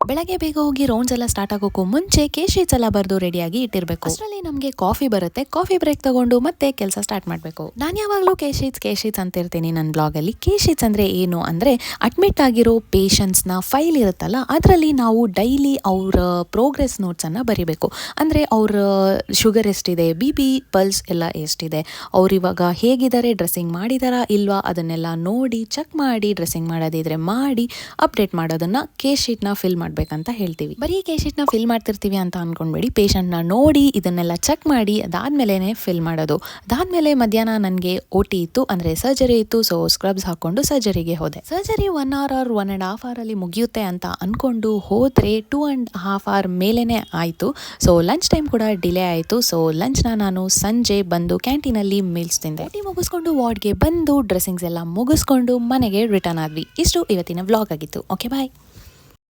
ಬೆಳಗ್ಗೆ ಬೇಗ ಹೋಗಿ ರೌಂಡ್ಸ್ ಎಲ್ಲ ಸ್ಟಾರ್ಟ್ ಆಗೋಕ್ಕೂ ಮುಂಚೆ ಶೀಟ್ಸ್ ಎಲ್ಲ ಬರೆದು ರೆಡಿಯಾಗಿ ಇಟ್ಟಿರಬೇಕು. ಅಷ್ಟರಲ್ಲಿ ನಮಗೆ ಕಾಫಿ ಬರುತ್ತೆ. ಕಾಫಿ ಬ್ರೇಕ್ ತಗೊಂಡು ಮತ್ತೆ ಕೆಲಸ ಸ್ಟಾರ್ಟ್ ಮಾಡಬೇಕು. ನಾನು ಯಾವಾಗಲೂ ಶೀಟ್ಸ್ ಅಂತ ಇರ್ತೀನಿ ನನ್ನ ಬ್ಲಾಗಲ್ಲಿ. ಶೀಟ್ಸ್ ಅಂದರೆ ಏನು ಅಂದರೆ ಅಡ್ಮಿಟ್ ಆಗಿರೋ ಪೇಷಂಟ್ಸ್ನ ಫೈಲ್ ಇರುತ್ತಲ್ಲ, ಅದರಲ್ಲಿ ನಾವು ಡೈಲಿ ಅವರ ಪ್ರೋಗ್ರೆಸ್ ನೋಟ್ಸನ್ನು ಬರಿಬೇಕು. ಅಂದರೆ ಅವ್ರ ಶುಗರ್ ಎಷ್ಟಿದೆ, ಬಿ ಪಲ್ಸ್ ಎಲ್ಲ ಎಷ್ಟಿದೆ, ಅವ್ರು ಇವಾಗ ಹೇಗಿದ್ದಾರೆ, ಡ್ರೆಸ್ಸಿಂಗ್ ಮಾಡಿದಾರಾ ಇಲ್ವಾ ಅದನ್ನೆಲ್ಲ ನೋಡಿ ಚೆಕ್ ಮಾಡಿ, ಡ್ರೆಸ್ಸಿಂಗ್ ಮಾಡೋದಿದ್ರೆ ಮಾಡಿ ಅಪ್ಡೇಟ್ ಮಾಡೋದನ್ನು ಶೀಟ್ನ ಫಿಲ್ ಮಾಡಬೇಕಂತ ಹೇಳ್ತೀವಿ. ಬರೀ ಶೀಟ್ನ ಫಿಲ್ ಮಾಡ್ತಿರ್ತೀವಿ ಅಂತ ಅನ್ಕೊಂಡ್ಬೇಡಿ. ಪೇಷಂಟ್ನ ನೋಡಿ ಇದನ್ನೆಲ್ಲ ಚೆಕ್ ಮಾಡಿ ಅದಾದ್ಮೇಲೆ ಫಿಲ್ ಮಾಡೋದು. ಅದಾದ್ಮೇಲೆ ಮಧ್ಯಾಹ್ನ ನನಗೆ OT ಇತ್ತು, ಅಂದರೆ ಸರ್ಜರಿ ಇತ್ತು. ಸೊ ಸ್ಕ್ರಬ್ಸ್ ಹಾಕೊಂಡು ಸರ್ಜರಿಗೆ ಹೋದೆ. ಸರ್ಜರಿ 1 hour or 1.5 hour ಅಲ್ಲಿ ಮುಗಿಯುತ್ತೆ ಅಂತ ಅನ್ಕೊಂಡು ಹೋದ್ರೆ 2.5 hour ಮೇಲೇನೆ ಆಯಿತು. ಸೊ ಲಂಚ್ ಟೈಮ್ ಕೂಡ ಡಿಲೇ ಆಯಿತು. ಸೊ ಲಂಚ್ನ ನಾನು ಸಂಜೆ ಬಂದು ಕ್ಯಾಂಟೀನಲ್ಲಿ ಮೀಲ್ಸ್ ತಿಂದೆ. OT ಮುಗಿಸ್ಕೊಂಡು ವಾರ್ಡ್ಗೆ ಬಂದು ಡ್ರೆಸ್ಸಿಂಗ್ಸ್ ಎಲ್ಲ ಮುಗಿಸ್ಕೊಂಡು ಮನೆಗೆ ರಿಟರ್ನ್ ಆದ್ವಿ. ಇಷ್ಟು ಇವತ್ತಿನ ವ್ಲಾಗ್ ಆಗಿತ್ತು. ಓಕೆ ಬಾಯ್.